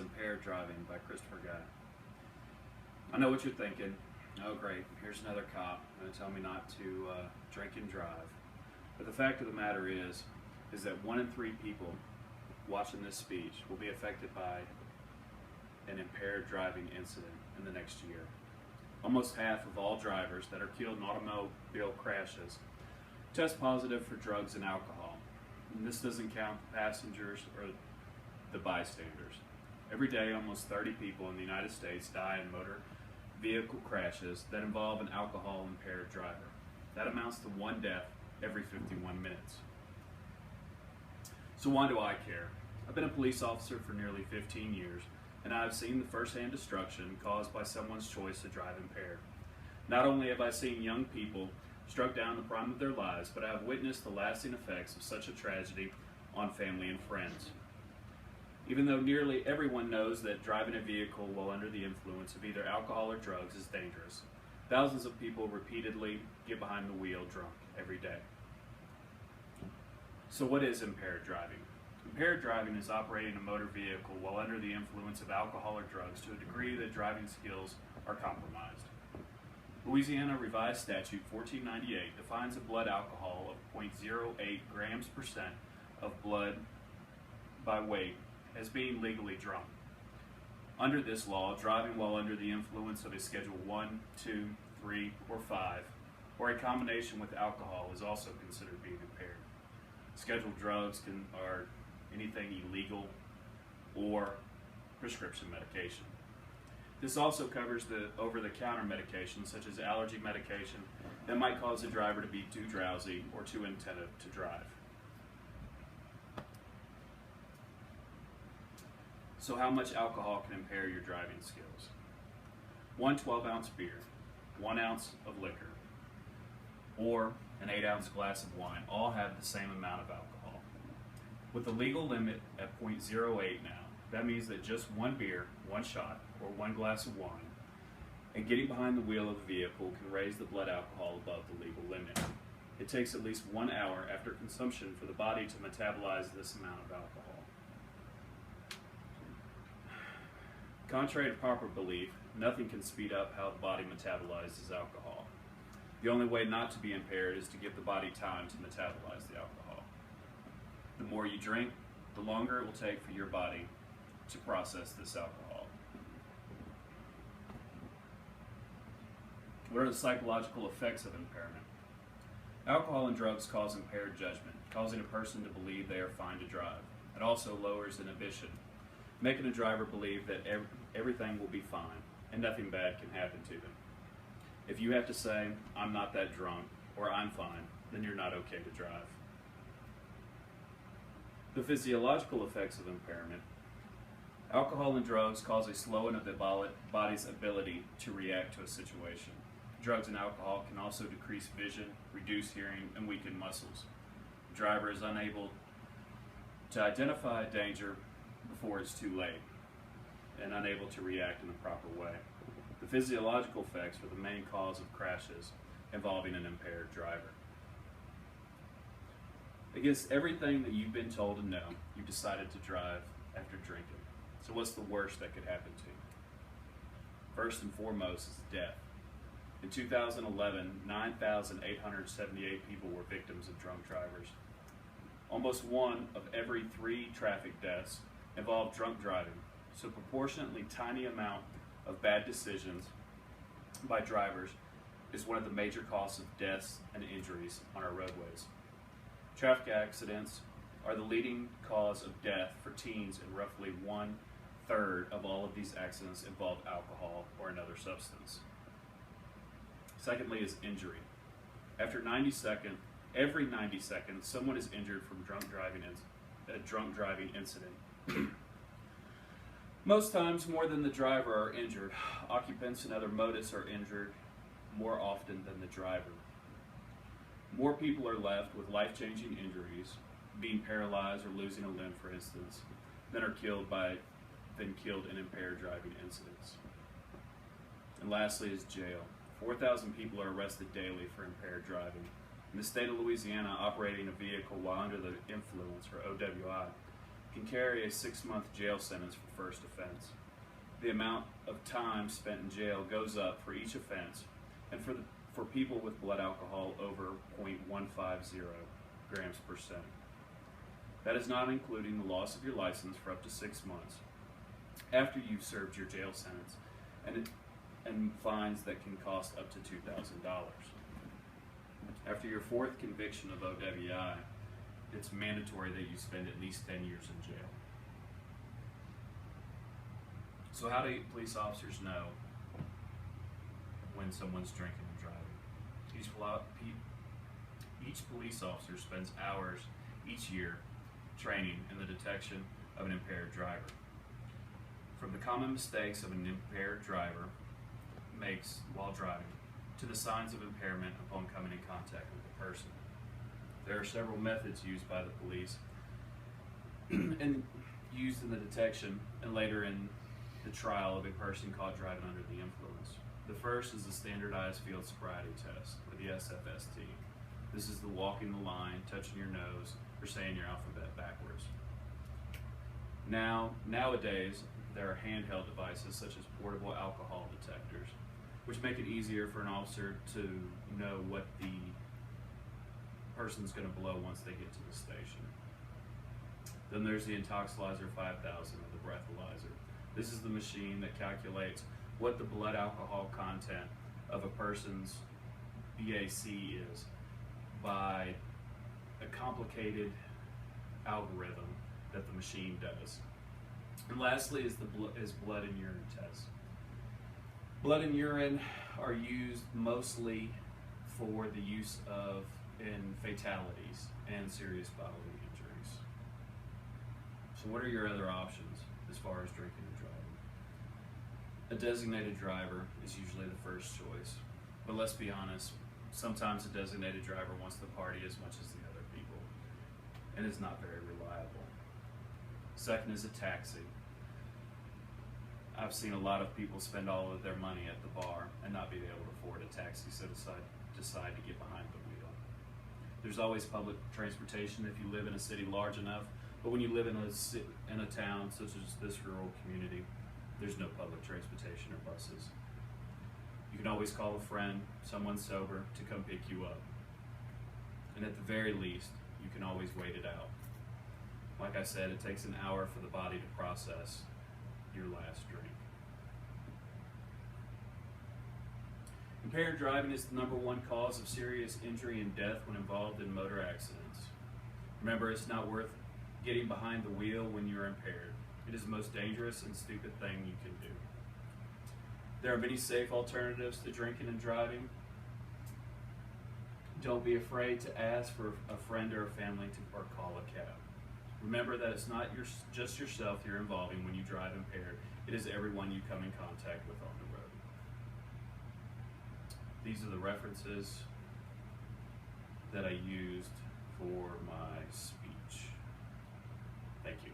Impaired Driving by Christopher Guy. I know what you're thinking. Oh great, here's another cop going to tell me not to drink and drive. But the fact of the matter is that 1 in 3 people watching this speech will be affected by an impaired driving incident in the next year. Almost half of all drivers that are killed in automobile crashes test positive for drugs and alcohol. And this doesn't count the passengers or the bystanders. Every day, almost 30 people in the United States die in motor vehicle crashes that involve an alcohol-impaired driver. That amounts to 1 death every 51 minutes. So why do I care? I've been a police officer for nearly 15 years, and I've seen the first-hand destruction caused by someone's choice to drive impaired. Not only have I seen young people struck down the prime of their lives, but I have witnessed the lasting effects of such a tragedy on family and friends. Even though nearly everyone knows that driving a vehicle while under the influence of either alcohol or drugs is dangerous, thousands of people repeatedly get behind the wheel drunk every day. So what is impaired driving? Impaired driving is operating a motor vehicle while under the influence of alcohol or drugs to a degree that driving skills are compromised. Louisiana Revised Statute 1498 defines a blood alcohol of 0.08 grams percent of blood by weight as being legally drunk. Under this law, driving while under the influence of a Schedule 1, 2, 3, or 5, or a combination with alcohol is also considered being impaired. Scheduled drugs are anything illegal or prescription medication. This also covers the over-the-counter medications such as allergy medication that might cause a driver to be too drowsy or too inattentive to drive. So how much alcohol can impair your driving skills? 1 12-ounce beer, 1 ounce of liquor, or an 8-ounce glass of wine all have the same amount of alcohol. With the legal limit at 0.08 now, that means that just 1 beer, 1 shot, or 1 glass of wine, and getting behind the wheel of the vehicle can raise the blood alcohol above the legal limit. It takes at least 1 hour after consumption for the body to metabolize this amount of alcohol. Contrary to popular belief, nothing can speed up how the body metabolizes alcohol. The only way not to be impaired is to give the body time to metabolize the alcohol. The more you drink, the longer it will take for your body to process this alcohol. What are the psychological effects of impairment? Alcohol and drugs cause impaired judgment, causing a person to believe they are fine to drive. It also lowers inhibition, making a driver believe that everything will be fine and nothing bad can happen to them. If you have to say, "I'm not that drunk," or "I'm fine," then you're not okay to drive. The physiological effects of impairment. Alcohol and drugs cause a slowing of the body's ability to react to a situation. Drugs and alcohol can also decrease vision, reduce hearing, and weaken muscles. The driver is unable to identify danger before it's too late and unable to react in the proper way. The physiological effects are the main cause of crashes involving an impaired driver. Against everything that you've been told to know, you've decided to drive after drinking. So what's the worst that could happen to you? First and foremost is death. In 2011, 9,878 people were victims of drunk drivers. Almost 1 of every 3 traffic deaths involved drunk driving, so a proportionately tiny amount of bad decisions by drivers is one of the major causes of deaths and injuries on our roadways. Traffic accidents are the leading cause of death for teens, and roughly 1/3 of all of these accidents involve alcohol or another substance. Secondly is injury. Every 90 seconds, someone is injured from a drunk driving incident. Most times, more than the driver are injured. Occupants and other motorists are injured more often than the driver. More people are left with life-changing injuries, being paralyzed or losing a limb, for instance, than killed in impaired driving incidents. And lastly is jail. 4,000 people are arrested daily for impaired driving. In the state of Louisiana, operating a vehicle while under the influence, or OWI, can carry a 6-month jail sentence for first offense. The amount of time spent in jail goes up for each offense, and for people with blood alcohol over 0.150 grams per cent. That is not including the loss of your license for up to 6 months after you've served your jail sentence, and fines that can cost up to $2,000. After your 4th conviction of OWI, it's mandatory that you spend at least 10 years in jail. So how do police officers know when someone's drinking and driving? Each police officer spends hours each year training in the detection of an impaired driver. From the common mistakes of an impaired driver makes while driving, to the signs of impairment upon coming in contact with the person. There are several methods used by the police and used in the detection and later in the trial of a person caught driving under the influence. The first is the standardized field sobriety test, or the SFST. This is the walking the line, touching your nose, or saying your alphabet backwards. Nowadays, there are handheld devices such as portable alcohol detectors, which make it easier for an officer to know what the person's going to blow once they get to the station. Then there's the Intoxilizer 5000, or the breathalyzer. This is the machine that calculates what the blood alcohol content of a person's BAC is by a complicated algorithm that the machine does. And lastly is blood and urine tests. Blood and urine are used mostly for the use of in fatalities and serious bodily injuries. So what are your other options as far as drinking and driving? A designated driver is usually the first choice, but let's be honest, sometimes a designated driver wants to party as much as the other people and is not very reliable. Second is a taxi. I've seen a lot of people spend all of their money at the bar and not be able to afford a taxi, so decide to get behind the wheel. There's always public transportation if you live in a city large enough, but when you live in a town such as this rural community, there's no public transportation or buses. You can always call a friend, someone sober, to come pick you up. And at the very least, you can always wait it out. Like I said, it takes an hour for the body to process your last drink. Impaired driving is the #1 cause of serious injury and death when involved in motor accidents. Remember, it's not worth getting behind the wheel when you're impaired. It is the most dangerous and stupid thing you can do. There are many safe alternatives to drinking and driving. Don't be afraid to ask for a friend or a family or call a cab. Remember that it's not just yourself you're involving when you drive impaired. It is everyone you come in contact with on the road. These are the references that I used for my speech. Thank you.